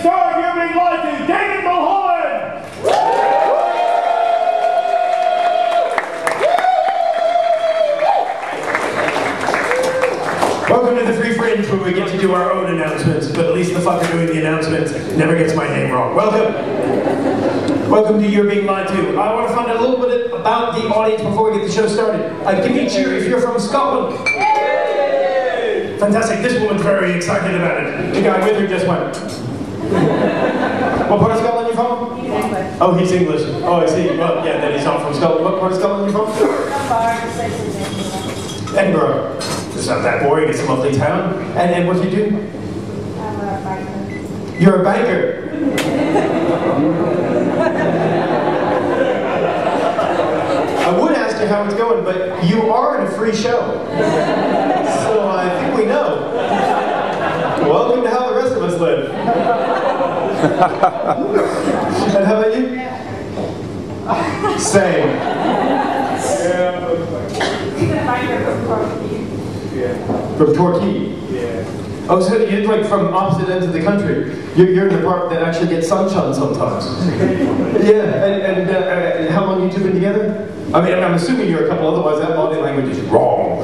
star of You're Being Lied To, David Mulholland! Welcome to the Free Fringe, where we get to do our own announcements, but at least the fucker doing the announcements never gets my name wrong. Welcome. Welcome to You're Being Lied To. I want to find out a little bit about the audience before we get the show started. Give me a cheer if you're from Scotland. Yay! Fantastic. This woman's very excited about it. The guy with her just went. What part of Scotland are you from? He's English. Oh, he's English. Oh, I see. Well, yeah, then he's not from Scotland. What part of Scotland are you from? Not far. Edinburgh. It's not that boring. It's a lovely town. And what do you do? I'm a banker. You're a banker? I would ask you how it's going, but you are in a free show. So I think we know. Welcome to how the rest of us live. And how about you? Same. From Torquay? Yeah. Oh, so you're like from opposite ends of the country. You're in the part that actually gets sunshine sometimes. Yeah, and how long have you two been together? I mean, I'm assuming you're a couple, otherwise that body language is wrong.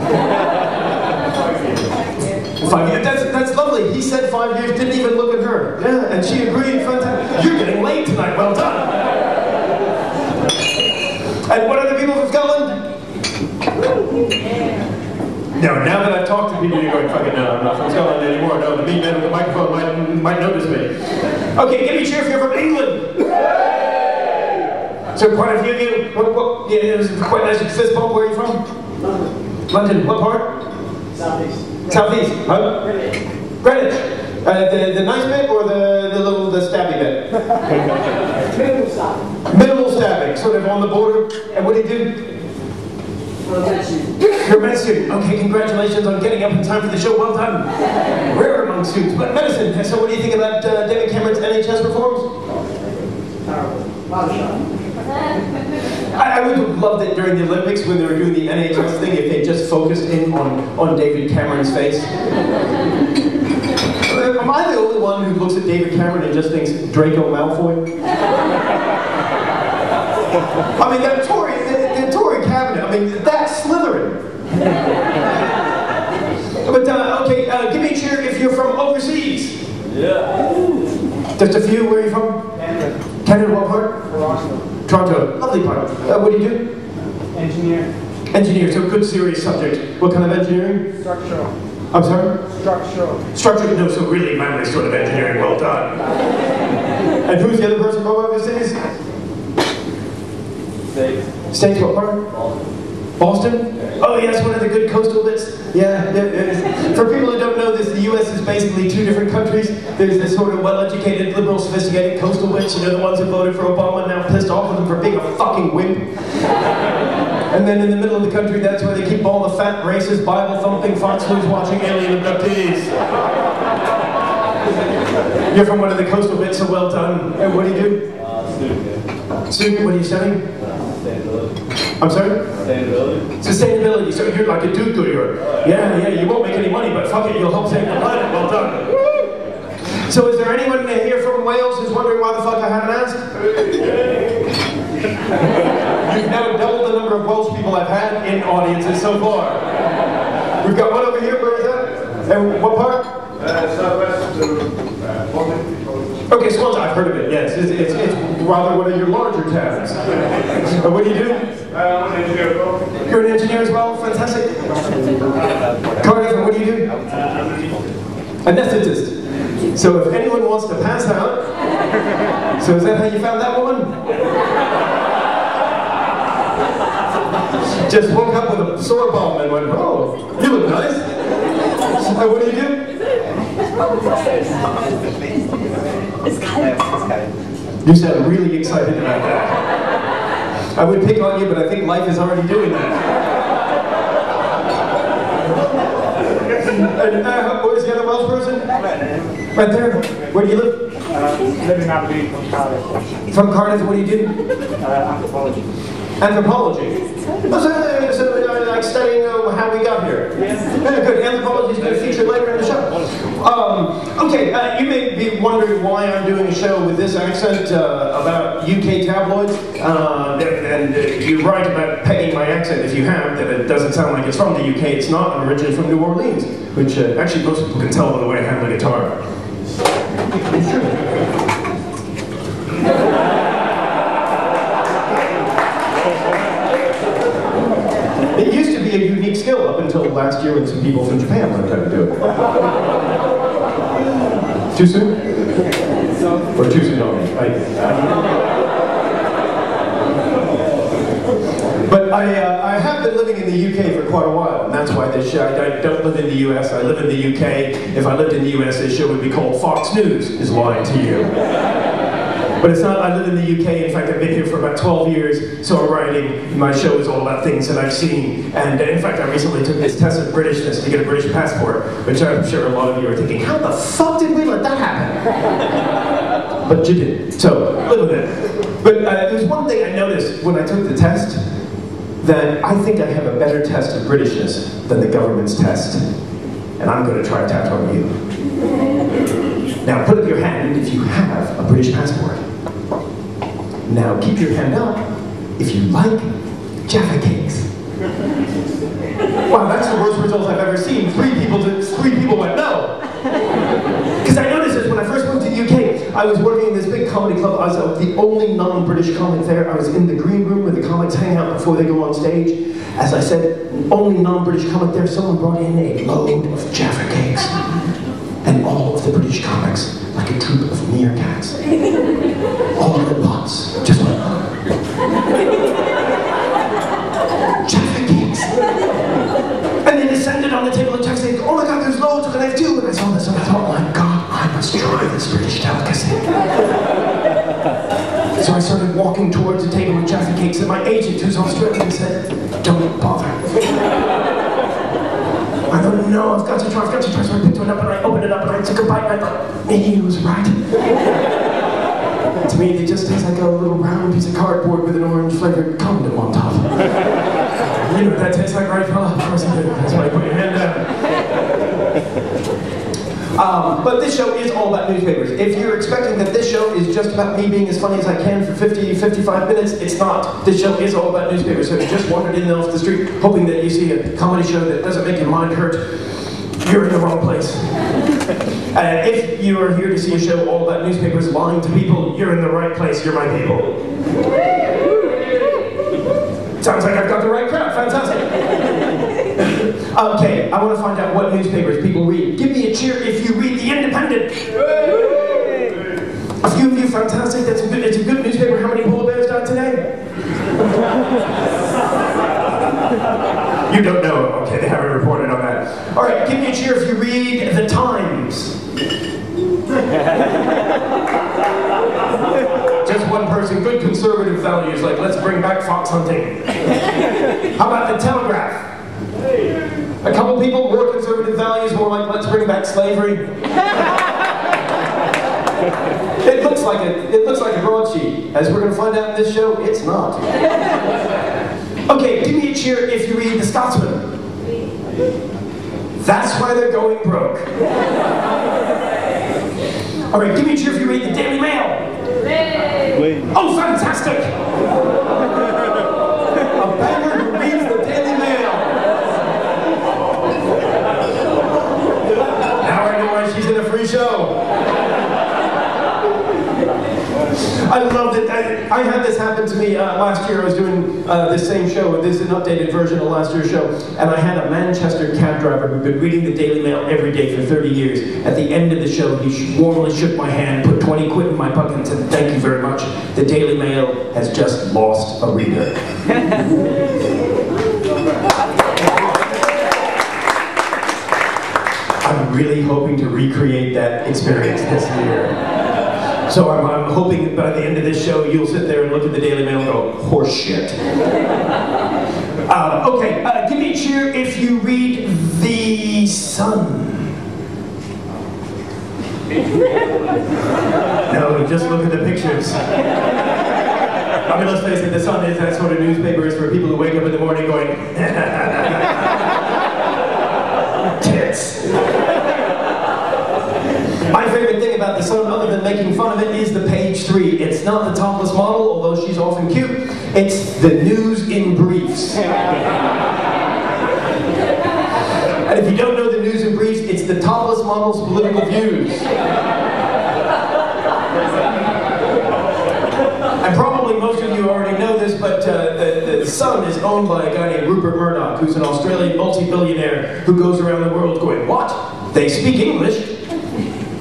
5 years, that's lovely. He said 5 years, didn't even look at her. Yeah, and she agreed. Fantastic. You're getting late tonight, well done. And what other people from Scotland? No, now that I've talked to people, you're going, fucking no, I'm not from Scotland anymore. No, the mean man with the microphone might notice me. Okay, give me a cheer if you're from England. So quite a few of you, yeah, it was quite nice fist bump. Where are you from? London. London, what part? Southeast. Southeast, huh? Greenwich. Greenwich. The nice bit or the stabby bit? Minimal stabbing. Minimal stabbing, sort of on the border. And what do you do? You're a med student. Okay, congratulations on getting up in time for the show. Well done. Rare among students. But medicine. So what do you think about David Cameron's NHS reforms? Terrible. I would have loved it during the Olympics when they were doing the NHS thing if they just focused in on David Cameron's face. Am I the only one who looks at David Cameron and just thinks Draco Malfoy? I mean, the Tory cabinet, I mean, that's Slytherin. But, okay, give me a cheer if you're from overseas. Yeah. Just a few, where are you from? Canada. Canada, what part? Toronto. Toronto, lovely part. What do you do? Engineer. Engineer, so good serious subject. What kind of engineering? Structural. I'm sorry? Structural. Structural, no, so really manly sort of engineering, well done. And who's the other person from overseas? States. States, what part? Boston. Boston? Oh yeah, that's one of the good coastal bits. Yeah. For people who don't know this, the US is basically two different countries. There's this sort of well-educated, liberal, sophisticated coastal bits, you know, the ones who voted for Obama and now pissed off with him for being a fucking wimp. And then in the middle of the country, that's where they keep all the fat, racist, Bible-thumping, fox-watching alien abductees. You're from one of the coastal bits, so well done. And what do you do? Student, what are you studying? Sustainability. I'm sorry? Sustainability. Sustainability. So you're like a do-gooder. Yeah, you won't make any money, but fuck it, you'll help save the planet. Well done. So is there anyone here from Wales who's wondering why the fuck I haven't asked? You've now doubled the number of Welsh people I've had in audiences so far. We've got one over here, where is that? And what part? Southwest to okay, Swansea, I've heard of it, yes. It's rather one of your larger towns. What do you do? I'm an engineer as well. You're an engineer as well? Fantastic. Cardiff, what do you do? Anesthetist. So if anyone wants to pass out, so is that how you found that woman? Just woke up with a sore bum and went, oh, you look nice. So what do you do? You sound really excited about that. I would pick on you, but I think life is already doing that. And where's the other Welsh person? Right there. Where do you live? Living in Aberdeen from Cardiff. From Cardiff, what do you do? Anthropology. Anthropology? So like studying how we got here? Yeah. Good. Anthropology is going to feature later in the show. Okay, you may be one wondering why I'm doing a show with this accent about UK tabloids, and you're right about pegging my accent if you have, that it doesn't sound like it's from the UK. It's not. I'm originally from New Orleans, which actually most people can tell by the way I handle the guitar. It used to be a unique skill up until last year when some people from Japan learned how to do it. Too soon? Or too soon on me? But I have been living in the UK for quite a while, and that's why this show, I don't live in the US, I live in the UK. If I lived in the US, this show would be called Fox News is Lying to You. But it's not, I live in the UK, in fact I've been here for about 12 years, so I'm writing, my show is all about things that I've seen. And in fact I recently took this test of Britishness to get a British passport, which I'm sure a lot of you are thinking, how the fuck did we let that happen? But you did, so live with it. But there's one thing I noticed when I took the test, that I think I have a better test of Britishness than the government's test. And I'm going to try it out on you. Now put up your hand if you have a British passport. Now keep your hand up if you like Jaffa cakes. Wow, that's the worst result I've ever seen. Three people went no. Because I noticed this when I first moved to the UK. I was working in this big comedy club. I was the only non-British comic there. I was in the green room where the comics hang out before they go on stage. As I said, only non-British comic there. Someone brought in a load of Jaffa cakes. And all of the British comics, like a troop of meerkats, all at once, just went, Jaffa cakes. And they descended on the table and Jack said, oh my God, there's loads, can I have two? And I saw this and I thought, oh my God, I must try this British delicacy. So I started walking towards the table with Jaffa cakes, and my agent, who's Australian, said, don't bother. I thought, no, I've got to try. So I picked one up and I opened it up and I took a bite and I thought, maybe he was right. To me, it just tastes like a little round piece of cardboard with an orange flavored condom on top. You know what that tastes like, right, fella? Of course I do. That's why I put your hand down. But this show is all about newspapers. If you're expecting that this show is just about me being as funny as I can for 50-55 minutes, it's not. This show is all about newspapers. So if you just wandered in off the street hoping that you see a comedy show that doesn't make your mind hurt, you're in the wrong place. If you are here to see a show all about newspapers lying to people, you're in the right place. You're my people. Sounds like I've got the right crowd. Fantastic. Okay, I want to find out what newspapers people read. Give me a cheer if you read The Independent. A few of you, fantastic. It's a good newspaper. How many polar bears died today? You don't know. Okay, they haven't reported on that. All right, give me a cheer if you read The Times. Just one person, good conservative values, like let's bring back fox hunting. How about The Telegraph? A couple people, more conservative values, more like let's bring back slavery. It looks like a broadsheet. As we're going to find out in this show, it's not. Okay, give me a cheer if you read The Scotsman. That's why they're going broke. All right, give me a cheer if you read The Daily Mail. Oh, fantastic! A banner who reads The Daily Mail. Now I know why she's in a free show. I loved it. I had this happen to me last year. I was doing this same show. This is an updated version of last year's show. And I had a Manchester cab driver who'd been reading the Daily Mail every day for 30 years. At the end of the show, he warmly shook my hand, put 20 quid in my pocket and said, thank you very much. The Daily Mail has just lost a reader. I'm really hoping to recreate that experience this year. So I'm hoping that by the end of this show, you'll sit there and look at the Daily Mail and go, horse shit. Okay, give me a cheer if you read The Sun. No, just look at the pictures. I mean, let's face it, The Sun is that sort of newspaper. It's for people who wake up in the morning going, tits. My favorite thing about The Sun, other not the topless model, although she's often cute. It's the news in briefs. And if you don't know the news in briefs, it's the topless model's political views. And probably most of you already know this, but the Sun is owned by a guy named Rupert Murdoch, who's an Australian multi-billionaire who goes around the world going, what? They speak English?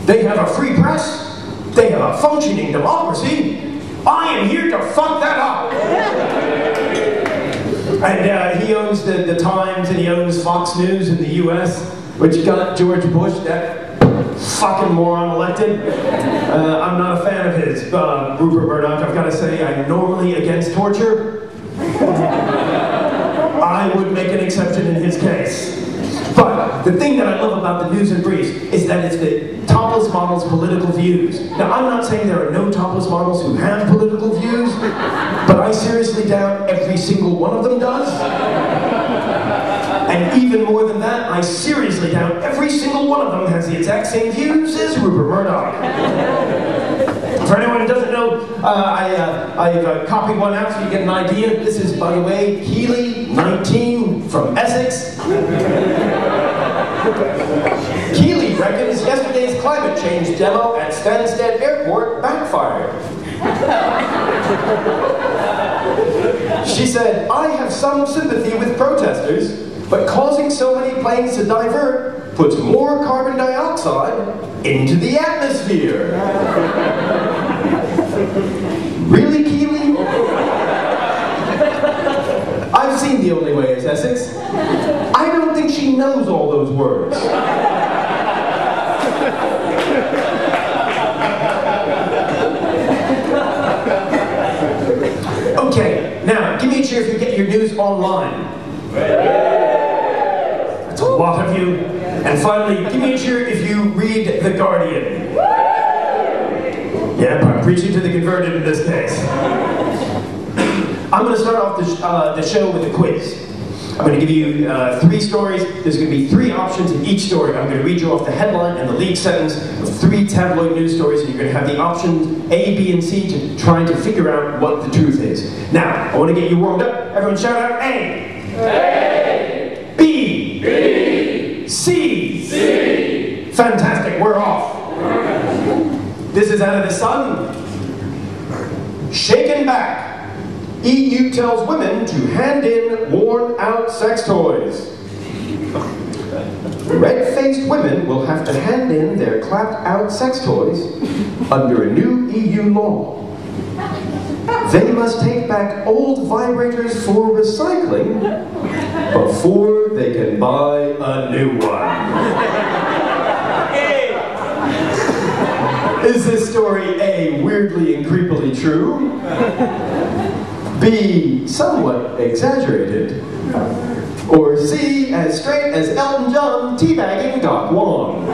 They have a free press? They have a functioning democracy? I am here to fuck that up! And he owns the Times, and he owns Fox News in the US, which got George Bush, that fucking moron, elected. I'm not a fan of his, Rupert Murdoch. I've got to say, I'm normally against torture. I would make an exception in his case. But the thing that I love about the news and briefs is that it's the topless model's political views. Now, I'm not saying there are no topless models who have political views, but I seriously doubt every single one of them does. And even more than that, I seriously doubt every single one of them has the exact same views as Rupert Murdoch. For anyone who doesn't know, I've copied one out so you get an idea. This is, by the way, Healy, 19, from Essex. Keeley reckons yesterday's climate change demo at Stansted Airport backfired. She said, I have some sympathy with protesters, but causing so many planes to divert puts more carbon dioxide into the atmosphere. Really, Keeley? I've seen The Only Way is Essex. I don't think she knows all those words. Okay, now, give me a cheer if you get your news online. That's a lot of you. And finally, give me a cheer if you read The Guardian. Yep, I'm preaching to the converted in this case. I'm going to start off the show with a quiz. I'm going to give you 3 stories. There's going to be 3 options in each story. I'm going to read you off the headline and the lead sentence of 3 tabloid news stories, and you're going to have the options A, B, and C to try to figure out what the truth is. Now, I want to get you warmed up. Everyone shout out A. A. B. B. C. C. Fantastic, we're off. This is out of the Sun. Shaken back. EU tells women to hand in worn-out sex toys. Red-faced women will have to hand in their clapped-out sex toys under a new EU law. They must take back old vibrators for recycling before they can buy a new one. Is this story A, weirdly and creepily true? B, somewhat exaggerated? Or C, as straight as Elton John teabagging Doc Wong?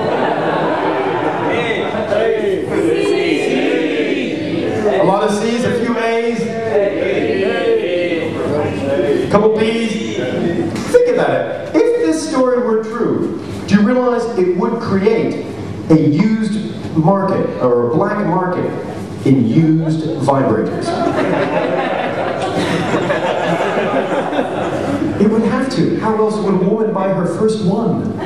A lot of C's, a few A's, a couple B's. Think about it. If this story were true, do you realize it would create a used market, or a black market, in used vibrators? It would have to. How else would a woman buy her first one?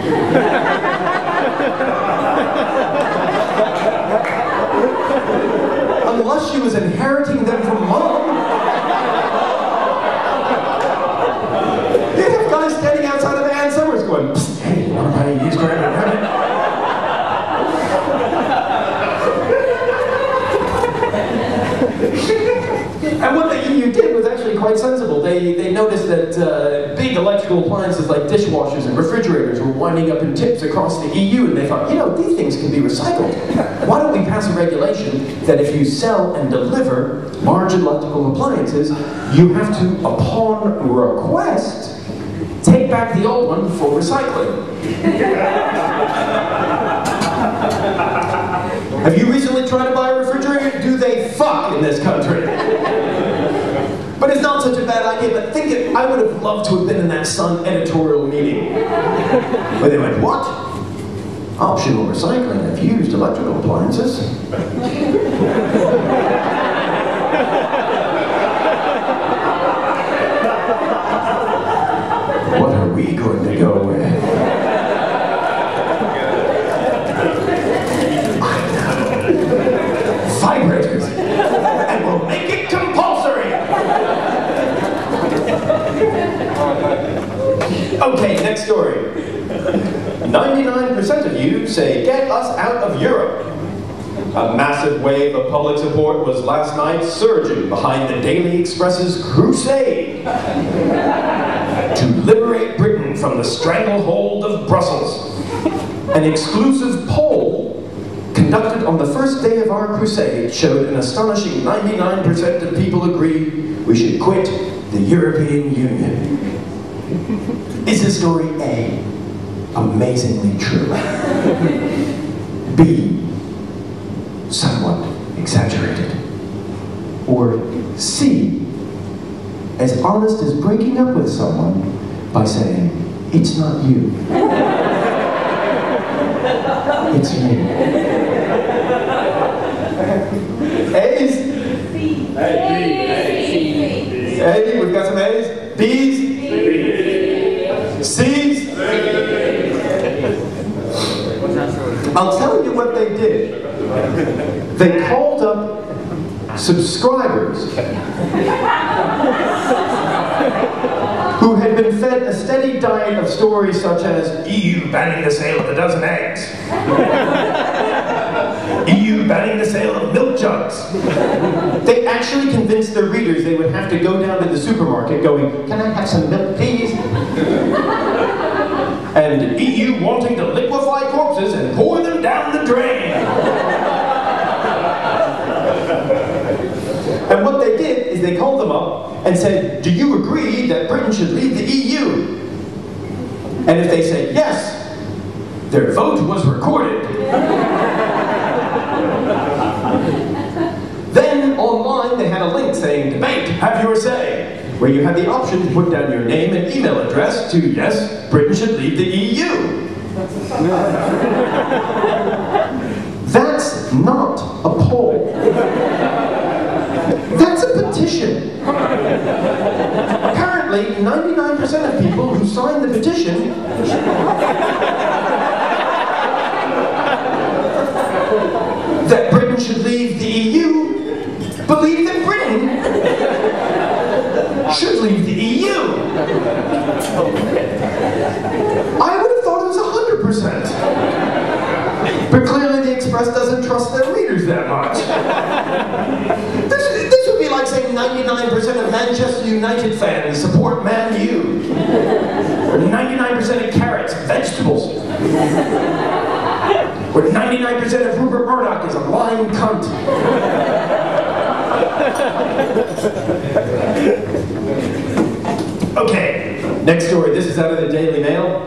Unless she was inheriting them from mom. You'd have guys standing outside of Ann Summers going, psst, hey, you want to buy a used rabbit? And what the EU did was actually quite sensible. They noticed that big electrical appliances like dishwashers and refrigerators were winding up in tips across the EU, and they thought, you know, these things can be recycled. Why don't we pass a regulation that if you sell and deliver large electrical appliances, you have to, upon request, take back the old one for recycling. Have you recently tried to buy a refrigerator? Do they fuck in this country? But it's not such a bad idea, but think it, I would have loved to have been in that Sun editorial meeting. Where they went, what? Optional recycling of used electrical appliances? we going to go with? I know. Vibrators. And we'll make it compulsory. Okay, next story. 99% of you say, get us out of Europe. A massive wave of public support was last night surging behind the Daily Express's crusade to liberate Britain from the stranglehold of Brussels. An exclusive poll conducted on the first day of our crusade showed an astonishing 99% of people agree we should quit the European Union. Is the story A, amazingly true? B, somewhat exaggerated? Or C, as honest as breaking up with someone by saying, it's not you, it's me? A's? A, we've got some A's. B's? C's? I'll tell you what they did. They called up subscribers who had been fed a steady diet of stories such as EU banning the sale of a dozen eggs, EU banning the sale of milk jugs. They actually convinced their readers they would have to go down to the supermarket going, can I have some milk, please? And EU wanting to liquefy corpses and pour them down the drain. And what they did is they called them up and said, do you agree that Britain should leave the EU? And if they said yes, their vote was recorded. Then online they had a link saying, debate, have your say, where you had the option to put down your name and email address to yes, Britain should leave the EU. That's not a poll. That's a petition. Apparently, 99% of people who signed the petition that Britain should leave the EU believe that Britain should leave the EU. I would have thought it was 100%. But clearly the Express doesn't trust their readers that much. This would be like saying 99% of Manchester United fans support Man U. Or 99% of carrots, vegetables. Or 99% of Rupert Murdoch is a lying cunt. Okay, next story. This is out of the Daily Mail.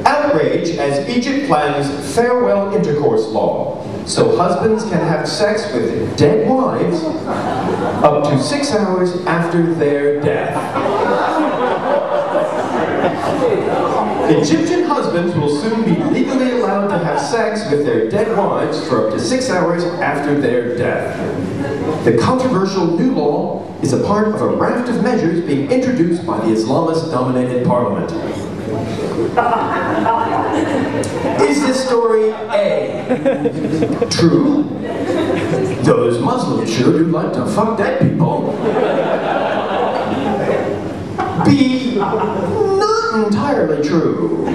Outrage as Egypt plans farewell intercourse law, so husbands can have sex with dead wives up to 6 hours after their death. Egyptian husbands will soon be legally allowed to have sex with their dead wives for up to 6 hours after their death. The controversial new law is a part of a raft of measures being introduced by the Islamist-dominated parliament. Is this story A, true? Those Muslims sure do like to fuck dead people. B, not entirely true.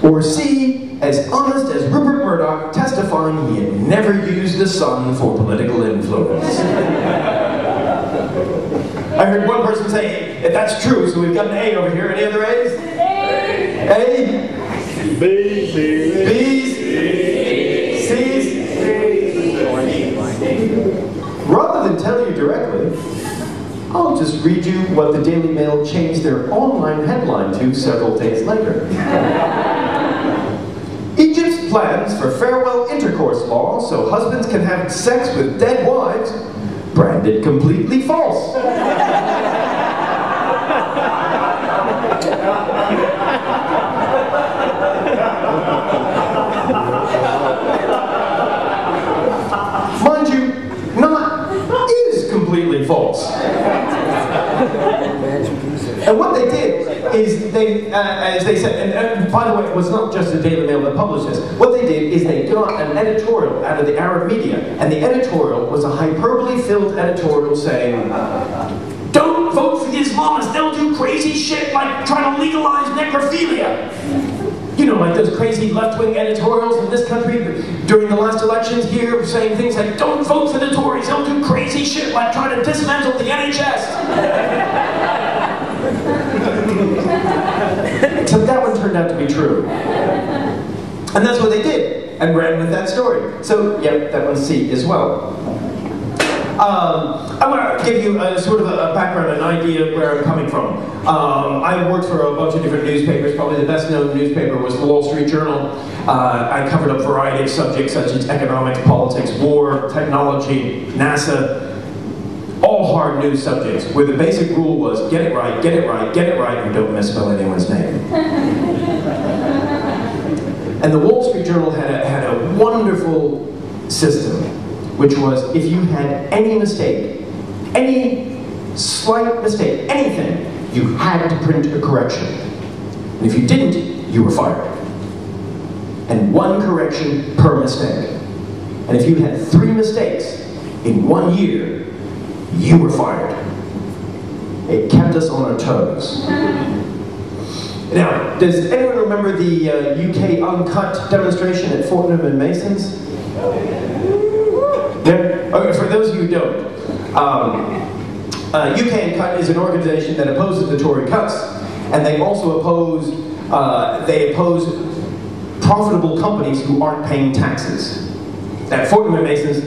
Or C, as honest as Rupert Murdoch testifying he had never used the sun for political influence. I heard one person say, if that's true, so we've got an A over here. Any other A's? A? B? B's? C's? Rather than tell you directly, I'll just read you what the Daily Mail changed their online headline to several days later. Egypt's plans for farewell intercourse law so husbands can have sex with dead wives, branded completely false. Mind you, not is completely false. as they said, and by the way, it was not just the Daily Mail that published this. What they did is they got an editorial out of the Arab media, and the editorial was a hyperbole-filled editorial saying, "Don't vote for the Islamists, they'll do crazy shit like trying to legalize necrophilia." You know, like those crazy left-wing editorials in this country during the last elections here saying things like, "Don't vote for the Tories, they'll do crazy shit like trying to dismantle the NHS." Except that one turned out to be true. And that's what they did, and ran with that story. So, yeah, that one's C as well. I want to give you a sort of a background, an idea of where I'm coming from. I worked for a bunch of different newspapers. Probably the best known newspaper was the Wall Street Journal. I covered a variety of subjects such as economics, politics, war, technology, NASA, all hard news subjects, where the basic rule was get it right, get it right, get it right, and don't misspell anyone's name. And the Wall Street Journal had a wonderful system, which was if you had any mistake, any slight mistake, anything, you had to print a correction. And if you didn't, you were fired. And one correction per mistake. And if you had 3 mistakes in 1 year, you were fired. It kept us on our toes. Now, does anyone remember the UK Uncut demonstration at Fortnum and Mason's? Yeah? Okay, for those of you who don't, UK Uncut is an organization that opposes the Tory cuts, and they also oppose profitable companies who aren't paying taxes. Now, Fortnum and Mason's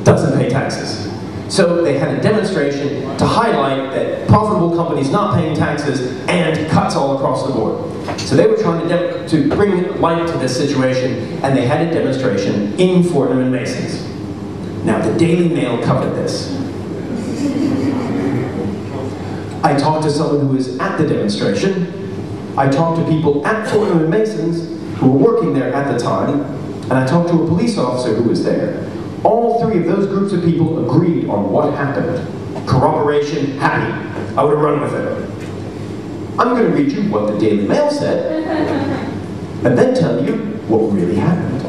doesn't pay taxes. So they had a demonstration to highlight that profitable companies not paying taxes and cuts all across the board. So they were trying to bring light to this situation, and they had a demonstration in Fortnum and Mason's. Now, the Daily Mail covered this. I talked to someone who was at the demonstration. I talked to people at Fortnum and Mason's who were working there at the time, and I talked to a police officer who was there. All 3 of those groups of people agreed on what happened. Corroboration, happy. I would have run with it. I'm going to read you what the Daily Mail said, and then tell you what really happened.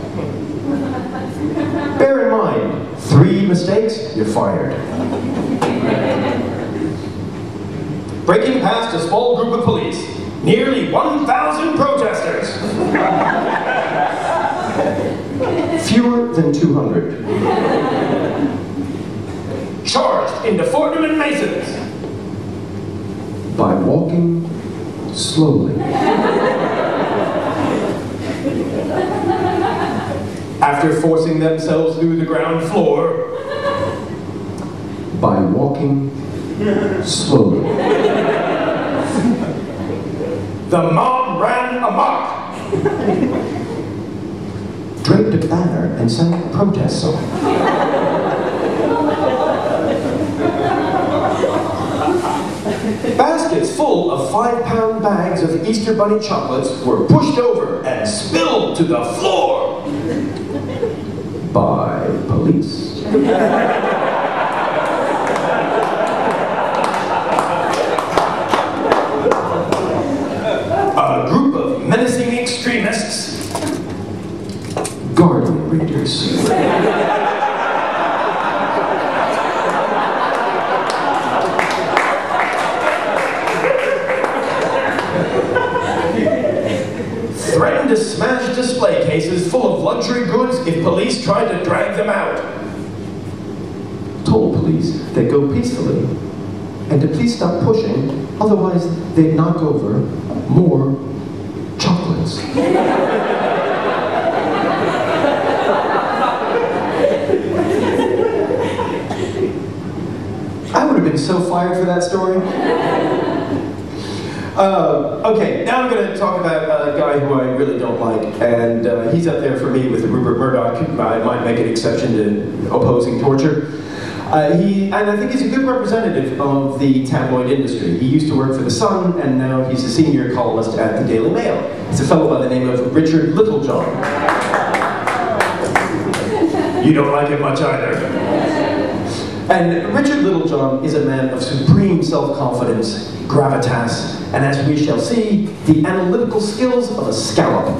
Bear in mind, 3 mistakes, you're fired. Breaking past a small group of police. Nearly 1,000 protesters. Fewer than 200. Charged into Fortnum and Mason's by walking slowly. After forcing themselves through the ground floor by walking slowly. The mob ran amok. Draped a banner and sang a protest song. Baskets full of 5-pound bags of Easter Bunny chocolates were pushed over and spilled to the floor by police. A group of menacing extremists, Guardian readers. Threatened to smash display cases full of luxury goods if police tried to drag them out. Told police they'd go peacefully and to please stop pushing, otherwise they'd knock over more chocolates. I would have been so fired for that story. Okay, now I'm going to talk about a guy who I really don't like, and he's up there for me with Rupert Murdoch. I might make an exception to opposing torture. And I think he's a good representative of the tabloid industry. He used to work for The Sun, and now he's a senior columnist at the Daily Mail. He's a fellow by the name of Richard Littlejohn. You don't like it much either. And Richard Littlejohn is a man of supreme self-confidence, gravitas, and as we shall see, the analytical skills of a scallop.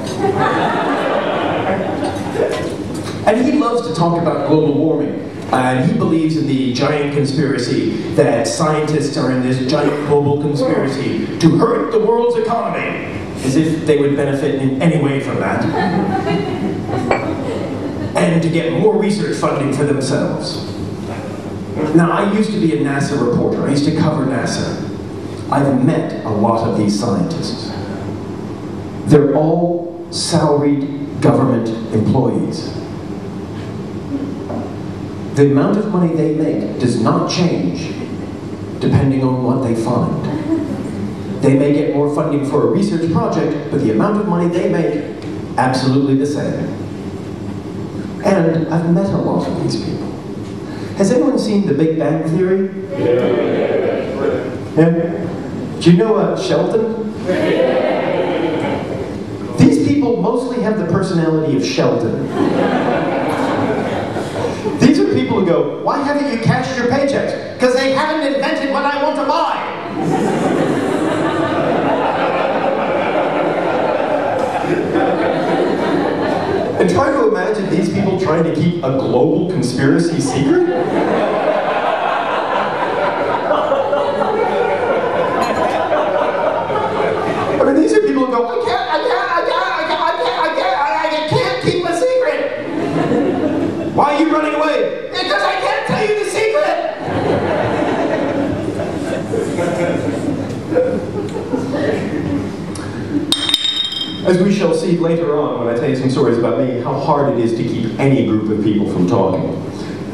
And he loves to talk about global warming. And he believes in the giant conspiracy that scientists are in this giant global conspiracy to hurt the world's economy, as if they would benefit in any way from that. And to get more research funding for themselves. Now, I used to be a NASA reporter. I used to cover NASA. I've met a lot of these scientists. They're all salaried government employees. The amount of money they make does not change depending on what they find. They may get more funding for a research project, but the amount of money they make, absolutely the same. And I've met a lot of these people. Has anyone seen The Big Bang Theory? Yeah. Do you know Sheldon? These people mostly have the personality of Sheldon. These are people who go, why haven't you cashed your paychecks? Because they haven't invented what I want to buy. And try to imagine these people trying to keep a global conspiracy secret? I mean, these are people who go, I can't keep a secret. Why are you running away? Because I can't tell you the secret. As we shall see later on when I tell you some stories about me, how hard it is to keep any group of people from talking.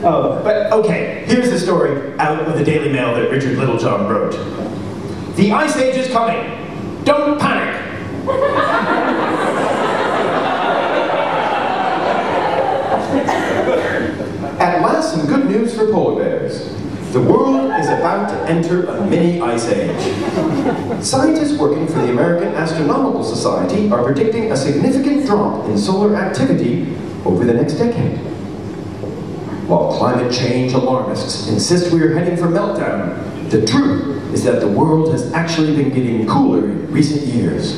But okay, here's the story out of the Daily Mail that Richard Littlejohn wrote. The Ice Age is coming. Don't panic. At last, some good news for polar bears. The world is about to enter a mini ice age. Scientists working for the American Astronomical Society are predicting a significant drop in solar activity over the next decade. While climate change alarmists insist we are heading for meltdown, the truth is that the world has actually been getting cooler in recent years.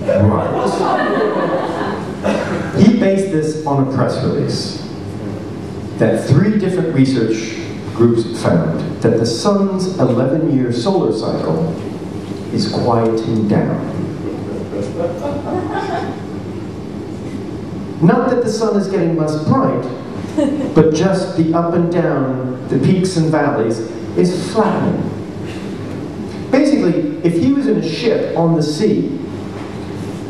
Right. He based this on a press release that 3 different research groups found that the sun's 11-year solar cycle is quieting down. Not that the sun is getting less bright, but just the up and down, the peaks and valleys, is flattening. Basically, if he was in a ship on the sea,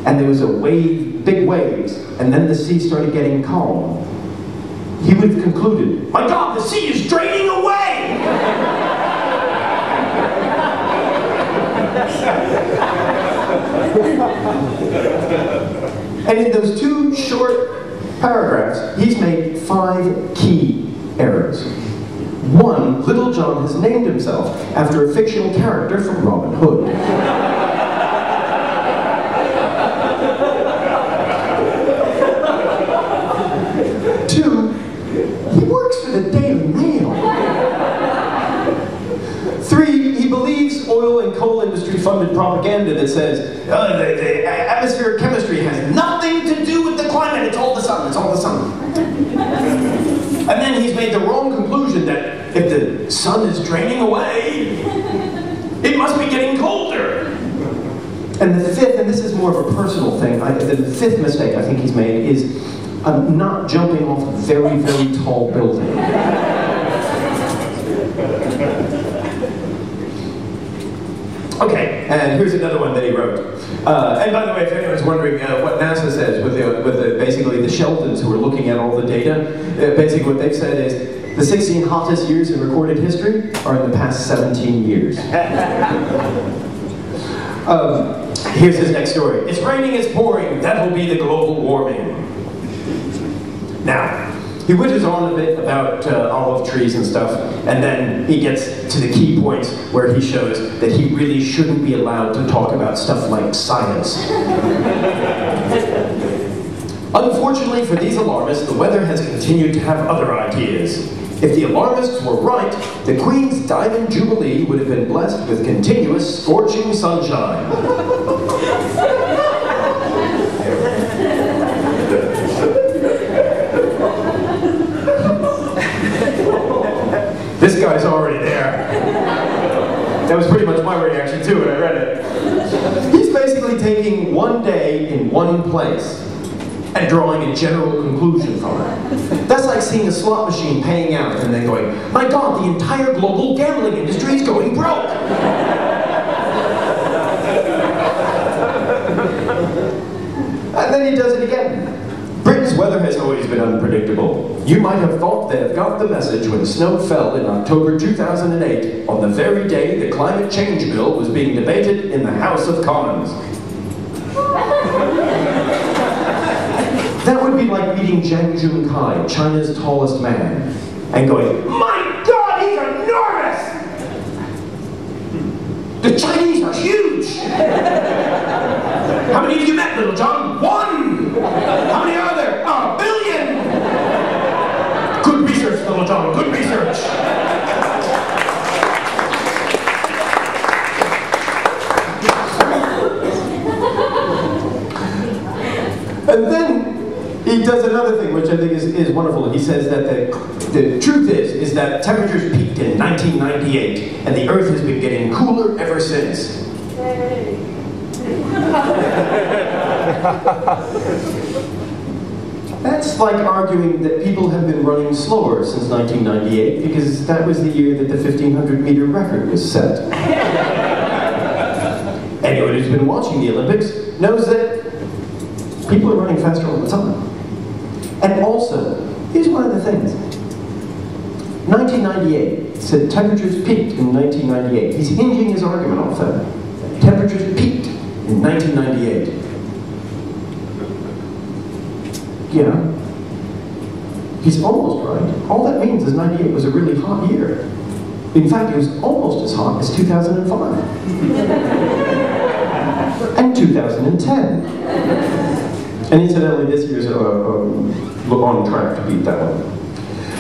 and there was a wave, big waves, and then the sea started getting calm, he would have concluded, my God, the sea is draining away! And in those 2 short paragraphs, he's made 5 key errors. 1, Littlejohn has named himself after a fictional character from Robin Hood. 2, he works for the Daily Mail. 3, he believes oil and coal industry funded propaganda that says, the atmospheric chemistry has nothing to do with the climate, it's all the sun, it's all the sun. And then he's made the wrong conclusion that if the sun is draining away, it must be getting colder. And the 5th, and this is more of a personal thing, the 5th mistake I think he's made is not jumping off a very, very tall building. Okay, and here's another one that he wrote. And by the way, if anyone's wondering what NASA says with basically the Sheldons who are looking at all the data, basically what they've said is the 16 hottest years in recorded history are in the past 17 years. Here's his next story. It's raining, it's pouring, that'll be the global warming. Now, he withers on a bit about olive trees and stuff, and then he gets to the key points where he shows that he really shouldn't be allowed to talk about stuff like science. Unfortunately for these alarmists, the weather has continued to have other ideas. If the alarmists were right, the Queen's Diamond Jubilee would have been blessed with continuous scorching sunshine. This guy's already there. That was pretty much my reaction too when I read it. He's basically taking one day in one place and drawing a general conclusion from it. That's like seeing a slot machine paying out and then going, my God, the entire global gambling industry is going broke. And then he does it again. Britain's weather has always been unpredictable. You might have thought they'd have got the message when snow fell in October 2008, on the very day the climate change bill was being debated in the House of Commons. That would be like meeting Jiang Junkai, China's tallest man, and going, my God, he's enormous! The Chinese are huge! How many have you met, Littlejohn? One! How many are there? Oh, a billion! Good research, Littlejohn, good research! And then he does another thing, which I think is wonderful. He says that the truth is that temperatures peaked in 1998, and the Earth has been getting cooler ever since. That's like arguing that people have been running slower since 1998, because that was the year that the 1,500-meter record was set. Anyone who's been watching the Olympics knows that people are running faster all the time. And also, here's one of the things. 1998 said temperatures peaked in 1998. He's hinging his argument off that. Temperatures peaked in 1998. Yeah. He's almost right. All that means is 98 was a really hot year. In fact, it was almost as hot as 2005. And 2010. And incidentally, this year's on track to beat that one.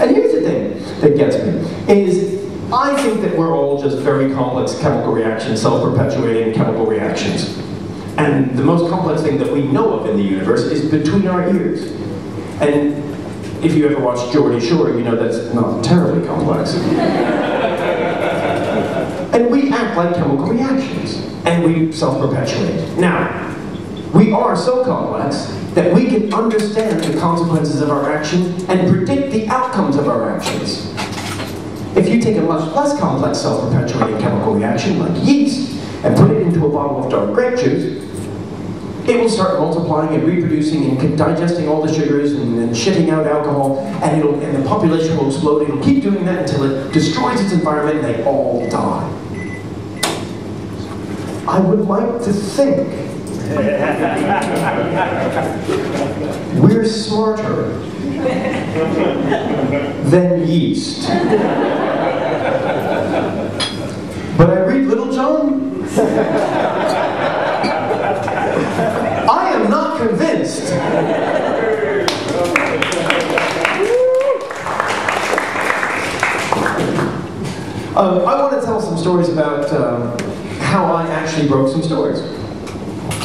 And here's the thing that gets me, is I think that we're all just very complex chemical reactions, self-perpetuating chemical reactions. And the most complex thing that we know of in the universe is between our ears. And if you ever watched Geordie Shore, you know that's not terribly complex. And we act like chemical reactions, and we self-perpetuate. Now, we are so complex that we can understand the consequences of our action and predict the outcomes of our actions. If you take a much less complex self-perpetuating chemical reaction, like yeast, and put it into a bottle of dark grape juice, it will start multiplying and reproducing and digesting all the sugars and shitting out alcohol, and the population will explode. It'll keep doing that until it destroys its environment and they all die. I would like to think we're smarter than yeast. But I read Littlejohn, I am not convinced. I want to tell some stories about how I actually broke some stories.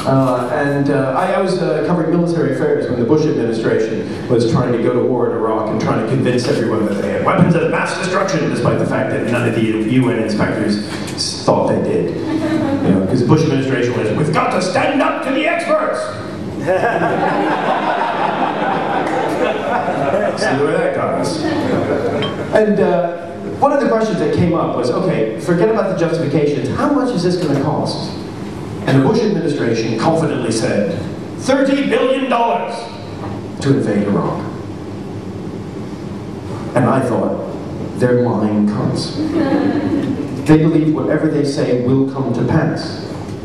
I was covering military affairs when the Bush administration was trying to go to war in Iraq and trying to convince everyone that they had weapons of mass destruction, despite the fact that none of the UN inspectors thought they did. You know, because the Bush administration was, we've got to stand up to the experts! See where that got us. And one of the questions that came up was, okay, forget about the justifications, how much is this going to cost? And the Bush administration confidently said, $30 billion to invade Iraq. And I thought, they're lying cunts. They believe whatever they say will come to pass.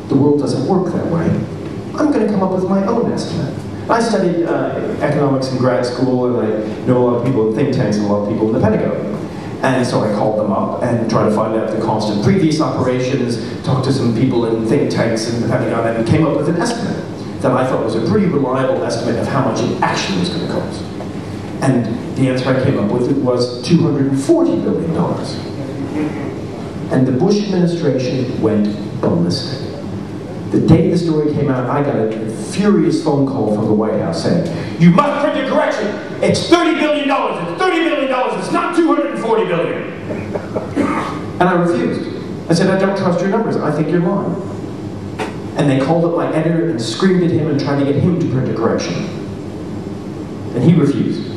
The world doesn't work that way. I'm going to come up with my own estimate. I studied economics in grad school, and I know a lot of people in think tanks and a lot of people in the Pentagon. And so I called them up and tried to find out the cost of previous operations, talked to some people in think tanks in the Pentagon, and came up with an estimate. that I thought was a pretty reliable estimate of how much it actually was going to cost. And the answer I came up with was $240 billion. And the Bush administration went ballistic. The day the story came out, I got a furious phone call from the White House saying, "You must print a correction! It's $30 billion! It's $30 billion! It's not $240 billion!" And I refused. I said, "I don't trust your numbers. I think you're lying." And they called up my editor and screamed at him and tried to get him to print a correction. And he refused.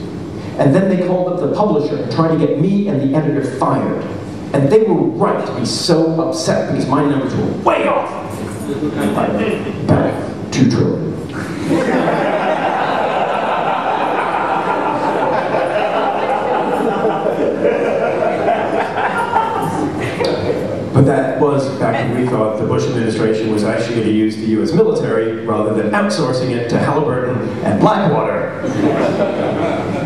And then they called up the publisher and tried to get me and the editor fired. And they were right to be so upset because my numbers were way off. About $2 trillion. But that was back when we thought the Bush administration was actually going to use the US military rather than outsourcing it to Halliburton and Blackwater.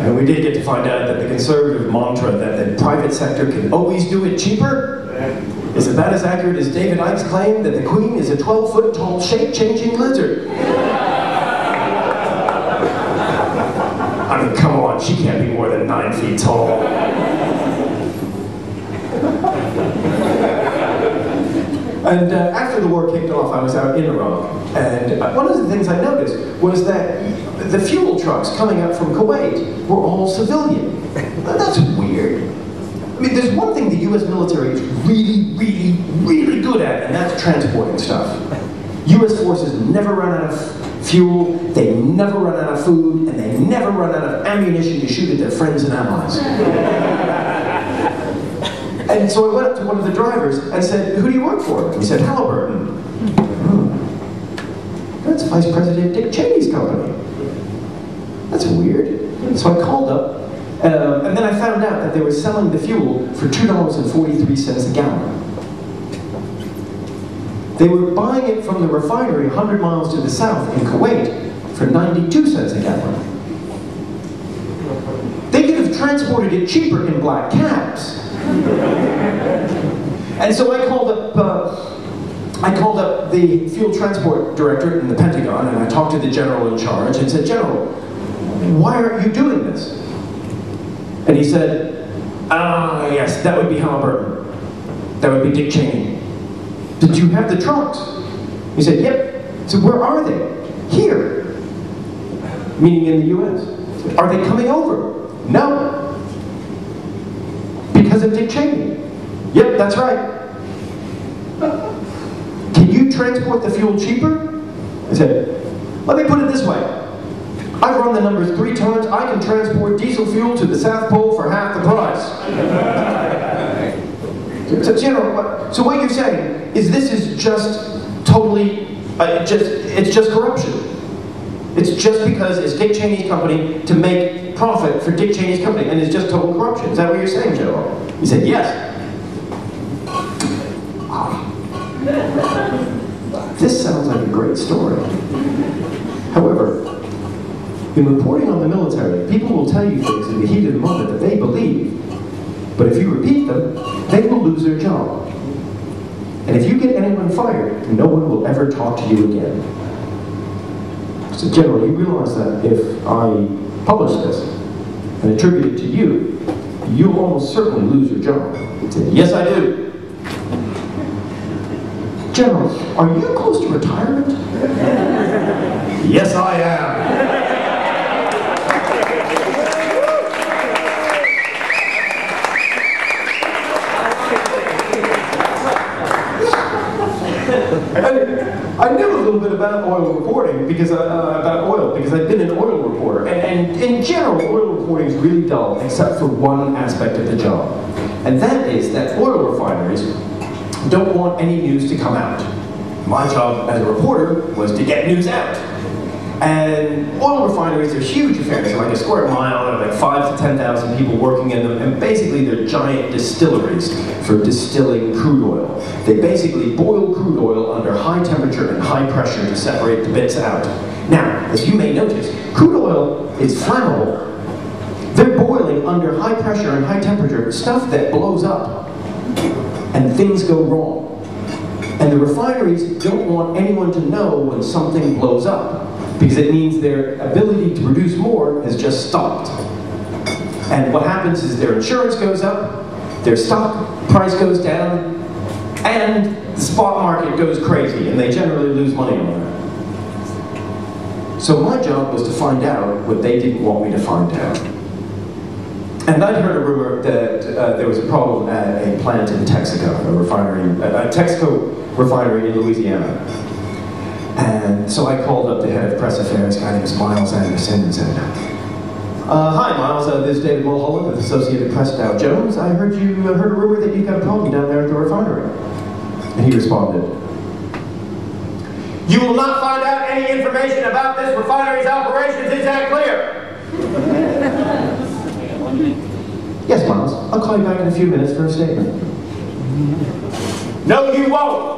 And we did get to find out that the conservative mantra that the private sector can always do it cheaper is about as accurate as David Icke's claim that the Queen is a 12-foot tall, shape-changing lizard. I mean, come on, she can't be more than 9 feet tall. And after the war kicked off, I was out in Iraq, and one of the things I noticed was that the fuel trucks coming out from Kuwait were all civilian. That's weird. I mean, there's one thing the US military is really, really, really good at, and that's transporting stuff. US forces never run out of fuel, they never run out of food, and they never run out of ammunition to shoot at their friends and allies. And so I went up to one of the drivers and said, "Who do you work for?" He said, "Halliburton." That's Vice President Dick Cheney's company. That's weird. So I called up, and then I found out that they were selling the fuel for $2.43 a gallon. They were buying it from the refinery 100 miles to the south in Kuwait for 92 cents a gallon. They could have transported it cheaper in black cabs. And so I called up the fuel transport directorate in the Pentagon, and I talked to the general in charge and said, "General, why aren't you doing this?" And he said, yes, that would be Halliburton. That would be Dick Cheney. "Did you have the trucks?" He said, "Yep." So where are they? "Here." Meaning in the US. "Are they coming over?" "No." "Because of Dick Cheney." "Yep, that's right." "Can you transport the fuel cheaper?" I said, "Let me put it this way. I've run the numbers 3 times. I can transport diesel fuel to the South Pole for half the price." So what you're saying is this is just totally, it's just corruption. It's just because it's Dick Cheney's company to make profit for Dick Cheney's company, and it's just total corruption. Is that what you're saying, General? He said, "Yes." This sounds like a great story. However, in reporting on the military, people will tell you things in the heat of the moment that they believe, but if you repeat them, they will lose their job. And if you get anyone fired, no one will ever talk to you again. So General, you realize that if I publish this and attribute it to you, you'll almost certainly lose your job. He said, "Yes, I do." "General, are you close to retirement?" "Yes, I am." I knew a little bit about oil reporting because I've been an oil reporter, and in general, oil reporting is really dull except for one aspect of the job, and that is that oil refineries don't want any news to come out. My job as a reporter was to get news out. And oil refineries are huge affairs, like a square mile, and like 5,000 to 10,000 people working in them, and basically they're giant distilleries for distilling crude oil. They basically boil crude oil under high temperature and high pressure to separate the bits out. Now, as you may notice, crude oil is flammable. They're boiling under high pressure and high temperature stuff that blows up, and things go wrong. And the refineries don't want anyone to know when something blows up, because it means their ability to produce more has just stopped. And what happens is their insurance goes up, their stock price goes down, and the spot market goes crazy, and they generally lose money on it. So my job was to find out what they didn't want me to find out. And I'd heard a rumor that there was a problem at a plant in Texaco, a Texaco refinery in Louisiana. And so I called up the head of press affairs, a guy named Miles Anderson, and said, hi Miles, this is David Mulholland with Associated Press Dow Jones. I heard a rumor that you've got a problem down there at the refinery. And he responded, you will not find out any information about this refinery's operations, is that clear? yes, Miles, I'll call you back in a few minutes for a statement. No, you won't!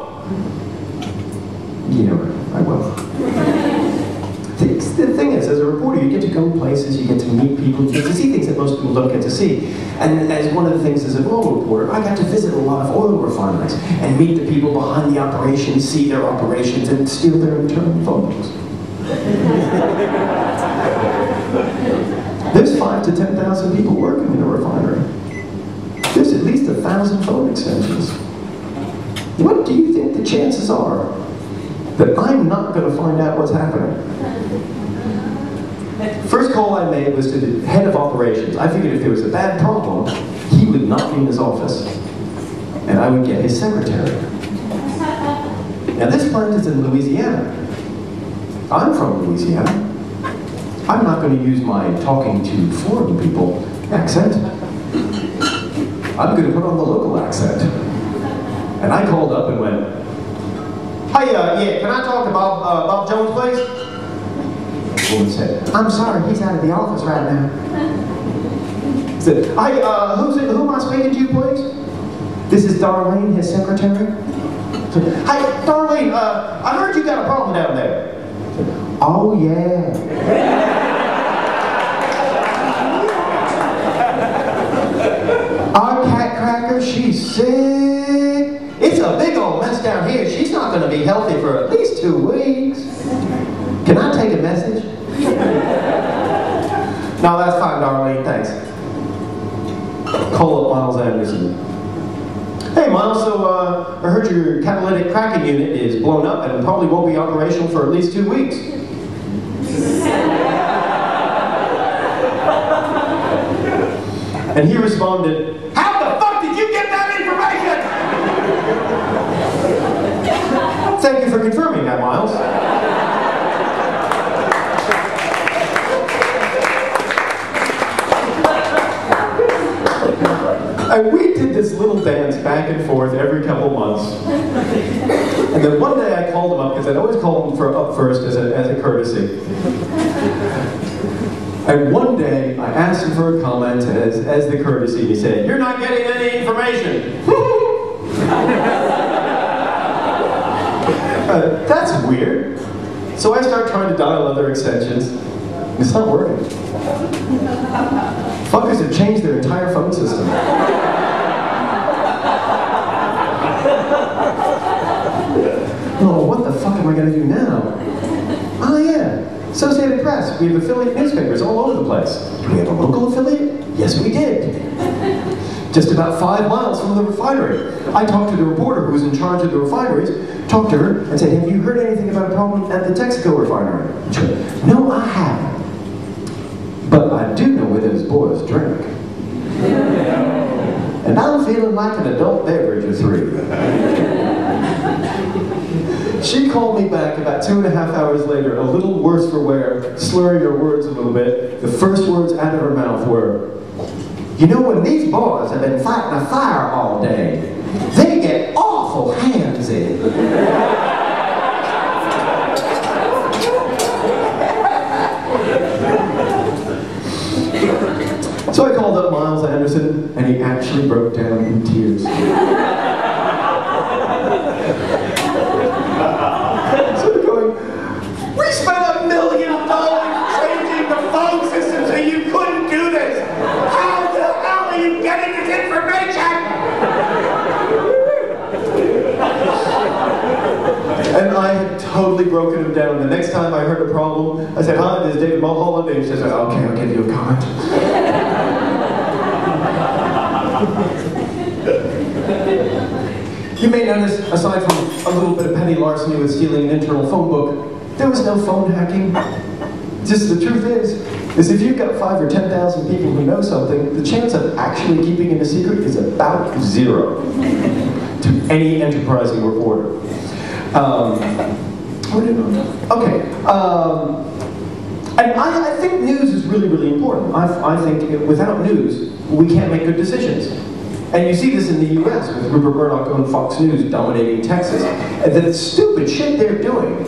You know, I will. The thing is, as a reporter, you get to go places, you get to meet people, you get to see things that most people don't get to see. And as one of the things as an oil reporter, I got to visit a lot of oil refineries and meet the people behind the operations, see their operations, and steal their internal photos. There's 5,000 to 10,000 people working in a refinery. There's at least 1,000 phone extensions. What do you think the chances are that I'm not going to find out what's happening? First call I made was to the head of operations. I figured if there was a bad problem, he would not be in his office, and I would get his secretary. Now this plant is in Louisiana. I'm from Louisiana. I'm not going to use my talking to foreign people accent. I'm going to put on the local accent. And I called up and went, hey, yeah, can I talk to Bob Jones, please? The woman said, I'm sorry, he's out of the office right now. He said, hey, who am I speaking to, please? This is Darlene, his secretary. Said, hey, Darlene, I heard you got a problem down there. Oh, yeah. Our cat cracker, she's sick. It's a big old mess down here. She's not going to be healthy for at least 2 weeks. Can I take a message? No, that's fine, Darlene, thanks. Call up Miles Anderson. Hey, Miles, so I heard your catalytic cracking unit is blown up and probably won't be operational for at least 2 weeks. And he responded, how the fuck did you get that information? Thank you for confirming that, Miles. And we did this little dance back and forth every couple months. And then one day I called him up, because I'd always call him up first as a courtesy. And one day I asked him for a comment as the courtesy. He said, you're not getting any information. That's weird. So I start trying to dial other extensions. It's not working. Fuckers have changed their entire phone system. Oh, what the fuck am I going to do now? Oh yeah, Associated Press. We have affiliate newspapers all over the place. Do we have a local affiliate? Yes, we did. Just about 5 miles from the refinery. I talked to the reporter who was in charge of the refineries, talked to her, and said, have you heard anything about a problem at the Texaco refinery? She went, no, I haven't. But I do know where those boys drink. And I'm feeling like an adult beverage or 3. She called me back about 2.5 hours later, a little worse for wear, slurring her words a little bit. The first words out of her mouth were, you know, when these boys have been fighting a fire all day, they get awful handsy. So I called up Miles Anderson, and he actually broke down in tears. So they're going, we spent $1 million changing the phone system so you couldn't do this. How the hell are you getting this information? I had totally broken him down. The next time I heard a problem, I said, "Hi, this is David Mulholland," and he says, "Okay, I'll give you a comment." You may notice, aside from a little bit of petty larceny with stealing an internal phone book, there was no phone hacking. Just the truth is if you've got 5 or 10,000 people who know something, the chance of actually keeping it a secret is about 0 to any enterprising reporter. Okay. And I think news is really, really important. I think without news, we can't make good decisions. And you see this in the US with Rupert Murdoch on Fox News dominating Texas. And the stupid shit they're doing.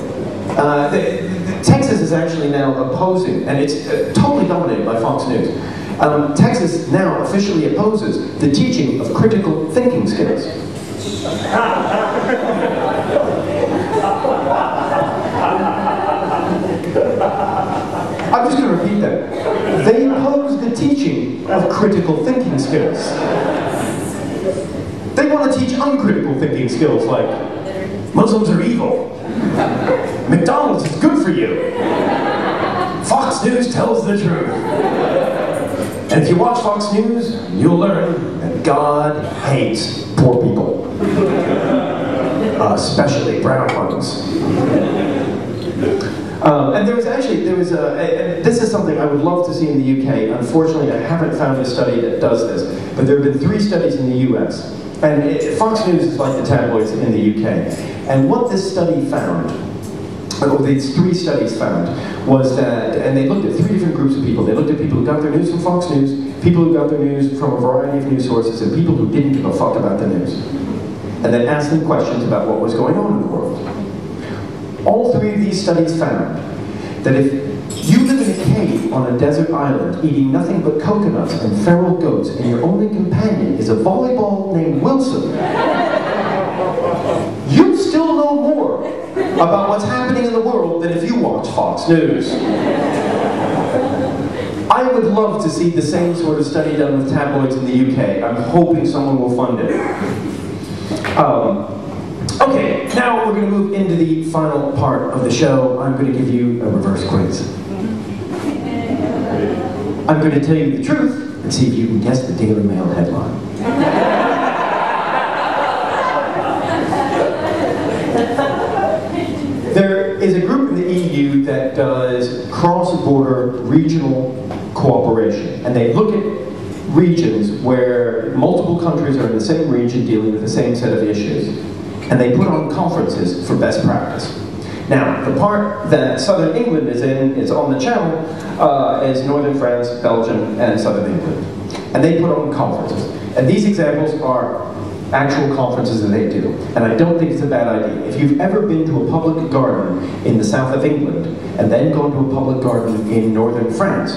Texas is actually now opposing, and it's totally dominated by Fox News. Texas now officially opposes the teaching of critical thinking skills. I'm just going to repeat that. They oppose the teaching of critical thinking skills. They want to teach uncritical thinking skills like Muslims are evil, McDonald's is good for you, Fox News tells the truth. And if you watch Fox News, you'll learn that God hates poor people, especially brown ones. And this is something I would love to see in the UK. Unfortunately, I haven't found a study that does this, but there have been 3 studies in the US. And Fox News is like the tabloids in the UK. And what this study found, or these 3 studies found, was that, and they looked at 3 different groups of people. They looked at people who got their news from Fox News, people who got their news from a variety of news sources, and people who didn't give a fuck about the news. And then asked them questions about what was going on in the world. All 3 of these studies found that if you live in a cave on a desert island eating nothing but coconuts and feral goats and your only companion is a volleyball named Wilson, you still know more about what's happening in the world than if you watch Fox News. I would love to see the same sort of study done with tabloids in the UK. I'm hoping someone will fund it. Okay, now we're going to move into the final part of the show. I'm going to give you a reverse quiz. I'm going to tell you the truth and see if you can guess the Daily Mail headline. There is a group in the EU that does cross-border regional cooperation, and they look at regions where multiple countries are in the same region dealing with the same set of issues, and they put on conferences for best practice. Now, the part that Southern England is in, is on the channel, is Northern France, Belgium, and Southern England. And they put on conferences. And these examples are actual conferences that they do. And I don't think it's a bad idea. If you've ever been to a public garden in the south of England, and then gone to a public garden in Northern France,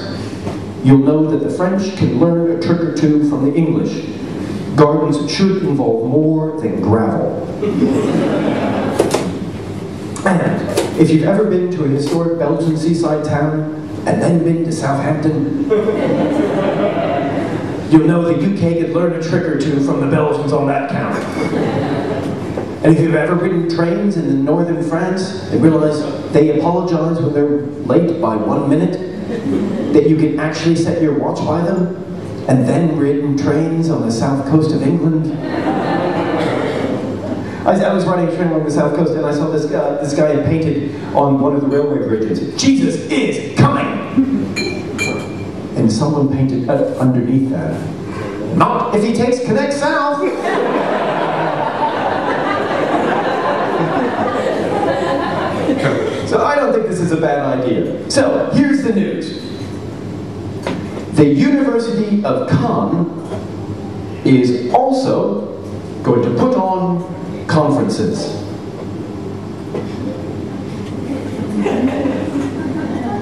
you'll know that the French can learn a trick or 2 from the English. Gardens should involve more than gravel. And if you've ever been to a historic Belgian seaside town, and then been to Southampton, you'll know the UK could learn a trick or 2 from the Belgians on that count. And if you've ever ridden trains in the northern France and realize they apologize when they're late by 1 minute, that you can actually set your watch by them, and then ridden trains on the south coast of England. I was riding a train along the south coast and I saw this guy had painted on one of the railway bridges, "Jesus is coming!" And someone painted underneath that, "Not if he takes Connect South!" So I don't think this is a bad idea. So, here's the news. The University of Cannes is also going to put on conferences.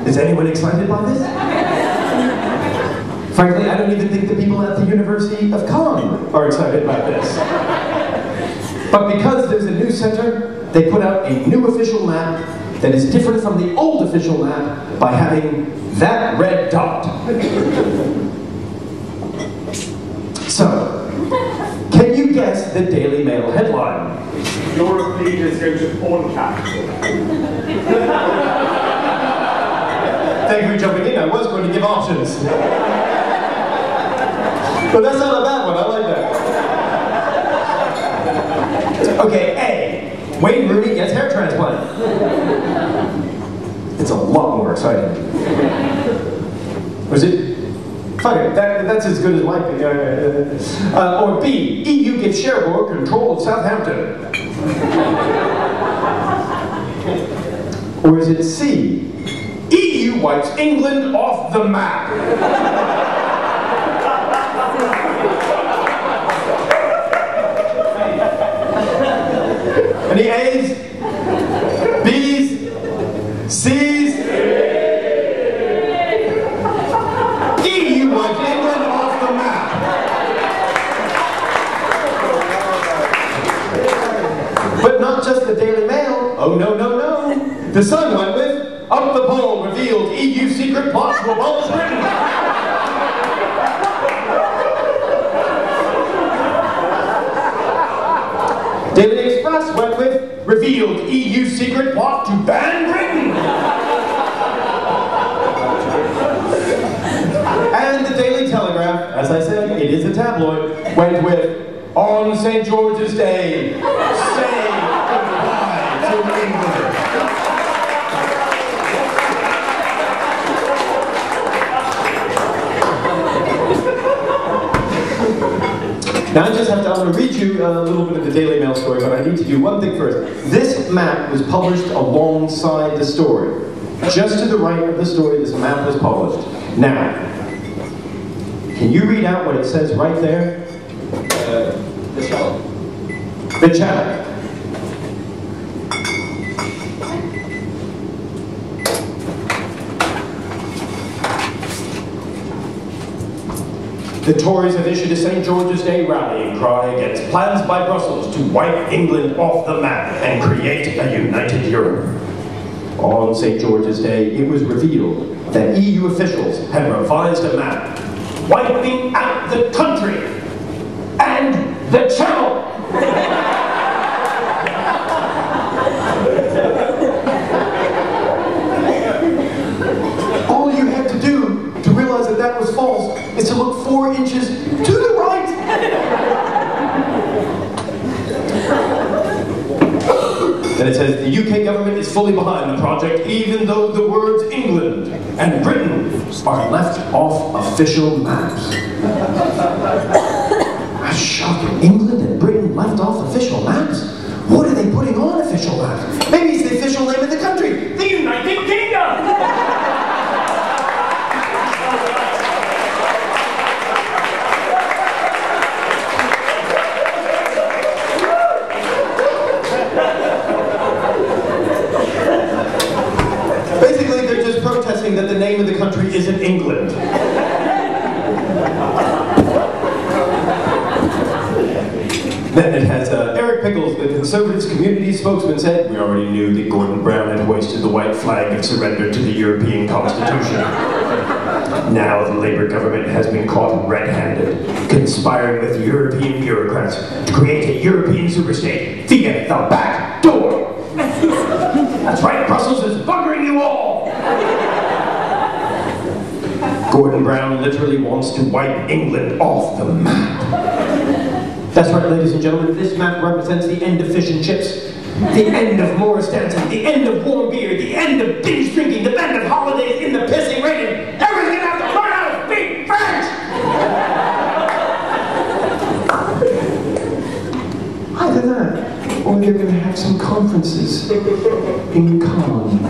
Is anyone excited by this? Frankly, I don't even think the people at the University of Cannes are excited about this. But because there's a new center, they put out a new official map that is different from the old official map by having that red dot. So, can you guess the Daily Mail headline? Europe leaders out of uncapital. Thank you for jumping in. I was going to give options. But that's not a bad one. I like that. Okay, A. Wayne Rooney gets hair transplant. It's a lot more exciting. Or is it? Fuck it, that's as good as my pick. Or B. EU gives Cherbourg control of Southampton. Or is it C? EU wipes England off the map. Any A's? B's? C's? EU wipes England off the map. But not just the Daily Mail. Oh no, no, no. The Sun went with up the pole revealed EU secret plot to abolish Britain. Daily Express went with revealed EU secret plot to ban Britain. And the Daily Telegraph, as I said, it is a tabloid, went with on St. George's Day, say goodbye to England. Now I just have to, I'm going to read you a little bit of the Daily Mail story, but I need to do one thing first. This map was published alongside the story. Just to the right of the story, this map was published. Now, can you read out what it says right there? The channel. The channel. The Tories have issued a St. George's Day rallying cry against plans by Brussels to wipe England off the map and create a united Europe. On St. George's Day, it was revealed that EU officials had revised a map, wiping out the country and the channel. All you had to do to realize that that was false is to look 4 inches to the right. Then it says the UK government is fully behind the project, even though the words England and Britain are left off official maps. That's shocking. England and Britain left off official maps? What are they putting on official maps? Maybe it's the official name of the country, the United Kingdom! Basically, they're just protesting that the name of the country isn't England. Then it has Eric Pickles, the Conservatives community spokesman, said, "We already knew that Gordon Brown had hoisted the white flag of surrender to the European Constitution. Now the Labour government has been caught red-handed, conspiring with European bureaucrats to create a European superstate via the back door. That's right, Brussels is buggering you all. Gordon Brown literally wants to wipe England off the map." That's right, ladies and gentlemen, this map represents the end of fish and chips, the end of Morris dancing, the end of warm beer, the end of binge drinking, the end of holidays in the pissing rain. Everyone's gonna have to learn how to speak French! Either that, or they're gonna have some conferences in Cannes.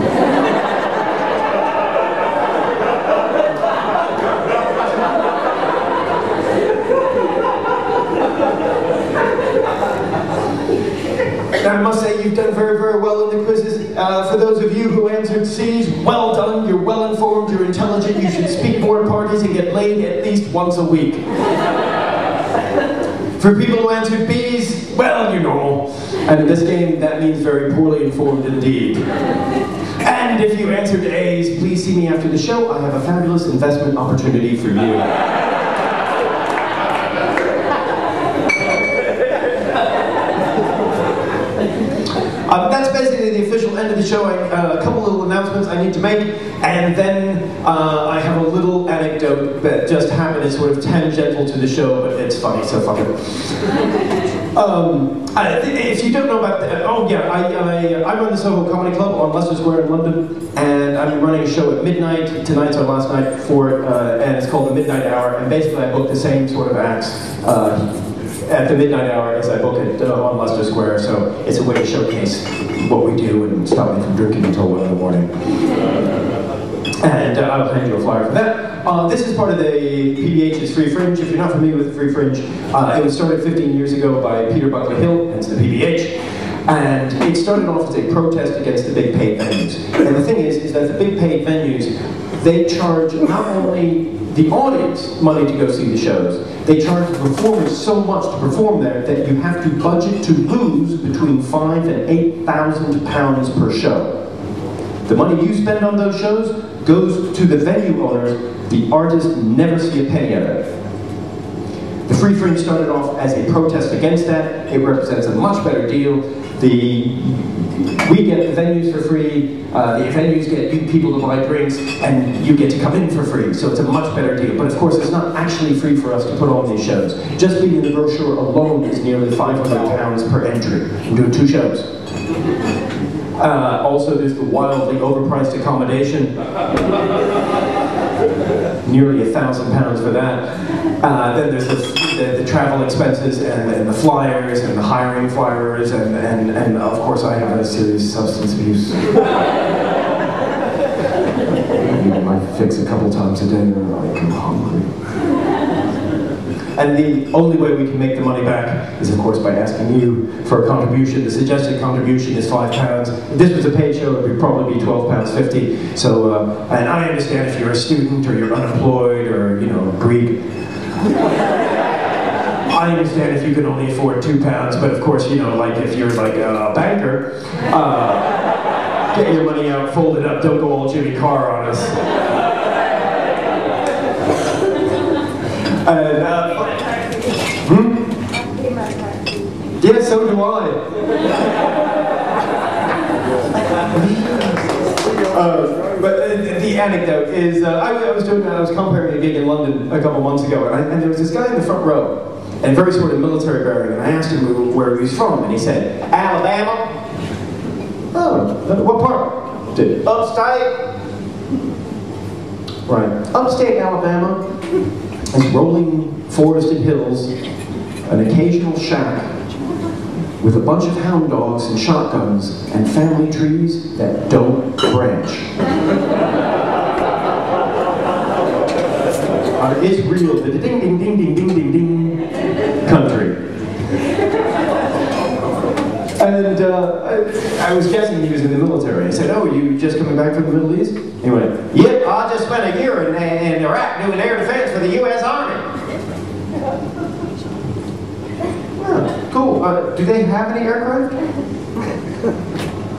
I must say you've done very, very well in the quizzes. For those of you who answered C's, well done, you're well informed, you're intelligent, you should speak more at parties and get laid at least once a week. For people who answered B's, well, you're normal. And in this game, that means very poorly informed indeed. And if you answered A's, please see me after the show. I have a fabulous investment opportunity for you. That's basically the official end of the show. A couple little announcements I need to make, and then I have a little anecdote that just happened. It's sort of tangential to the show, but it's funny, so fuck it. If you don't know about I run the Soho Comedy Club on Leicester Square in London, and I'm running a show at midnight. Tonight's our last night for it, and it's called The Midnight Hour, and basically I book the same sort of acts at the midnight hour as I book it on Leicester Square, so it's a way to showcase what we do and stop me from drinking until 1 in the morning. And I'll hand you a flyer for that. This is part of the PBH's Free Fringe. If you're not familiar with the Free Fringe, it was started 15 years ago by Peter Buckley Hill, hence the PBH. And it started off as a protest against the big paid venues. And the thing is that the big paid venues, they charge not only the audience money to go see the shows, they charge the performers so much to perform there that you have to budget to lose between £5,000 and £8,000 per show. The money you spend on those shows goes to the venue owners. The artists never see a penny of it. The Free Fringe started off as a protest against that. It represents a much better deal. We get the venues for free, the venues get people to buy drinks, and you get to come in for free, so it's a much better deal. But of course, it's not actually free for us to put on these shows. Just being in the brochure alone is nearly £500 per entry. I'm doing 2 shows. Also, there's the wildly overpriced accommodation. Nearly £1,000 for that. Then there's the travel expenses and the flyers and the hiring flyers and of course I have a serious substance abuse. I eat my fix a couple times a day and I'm hungry. And the only way we can make the money back is, of course, by asking you for a contribution. The suggested contribution is £5. If this was a paid show, it would probably be £12.50. So, and I understand if you're a student or you're unemployed or, you know, Greek. I understand if you can only afford £2, but of course, you know, like if you're like a banker, get your money out, fold it up, don't go all Jimmy Carr on us. And, yeah, so do I. But the anecdote is, I was comparing a gig in London a couple months ago, and there was this guy in the front row, and very sort of military bearing, and I asked him where he was from, and he said, Alabama. Oh, what part? Upstate. Right, upstate Alabama. As rolling forested hills, an occasional shack with a bunch of hound dogs and shotguns and family trees that don't branch. It's real, the ding ding ding ding ding ding ding country. And I was guessing he was in the military. I said, oh, you just coming back from the Middle East? He went, yep, I just spent a year in Iraq doing air defense for the U.S. Army. Oh, cool. Do they have any aircraft?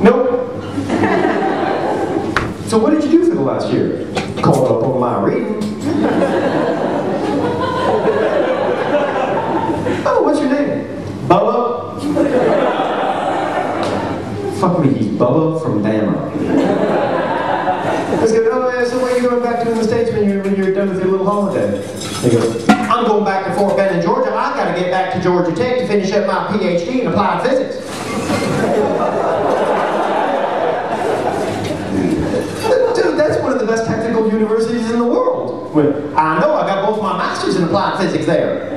Nope. So what did you do for the last year? Caught up on my reading. Oh, what's your name? Bubba. Fuck me, he's Bubba from Bama. I was going, oh yeah, so when are you going back to the States when you're done with your little holiday? He goes, I'm going back to Fort Benning, Georgia. I got to get back to Georgia Tech to finish up my PhD in applied physics. Dude, that's one of the best technical universities in the world. Well, I know, I got both my masters in applied physics there.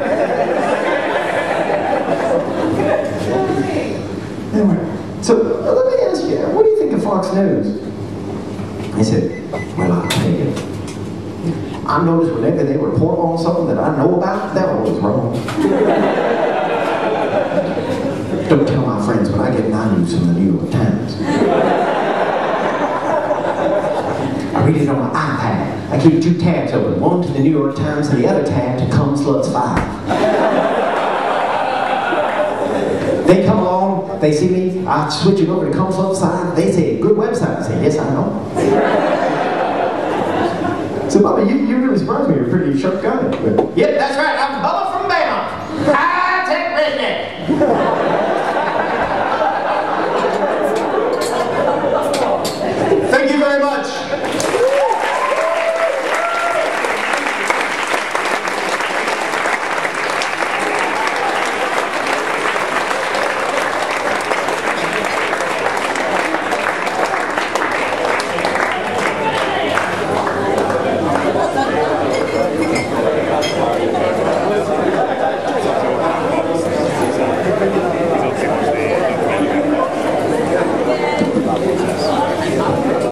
Anyway, so let me ask you, what do you think of Fox News? I said, well, I'll tell you. I noticed whenever they report on something that I know about, they're always wrong. Don't tell my friends, but I get my news from the New York Times. I read it on my iPad. I keep 2 tabs open, one to the New York Times and the other tab to Cum Sluts 5. They come along, they see me, I switch it over to Cum Sluts 5, they say, good website. I say, yes, I know. So, Bobby, you really surprised me. You're a pretty sharp guy. But, yep, that's right.